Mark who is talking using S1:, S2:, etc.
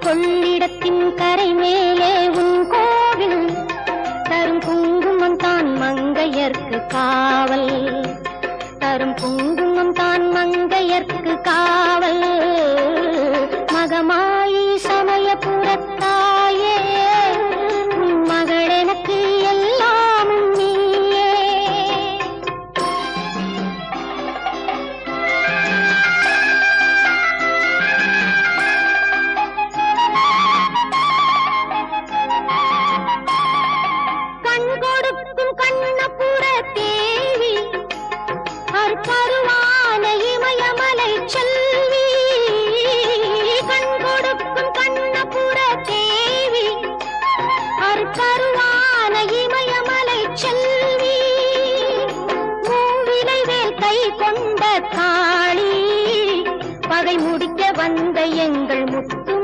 S1: கொள்ளிடத்தின் கரை மேலே உன் கோவில் தரும் குங்குமம் தான் மங்கையர்க்கு காவல் தரும் குங்குமம் தான் மங்கையர்க்கு காவல் மகமா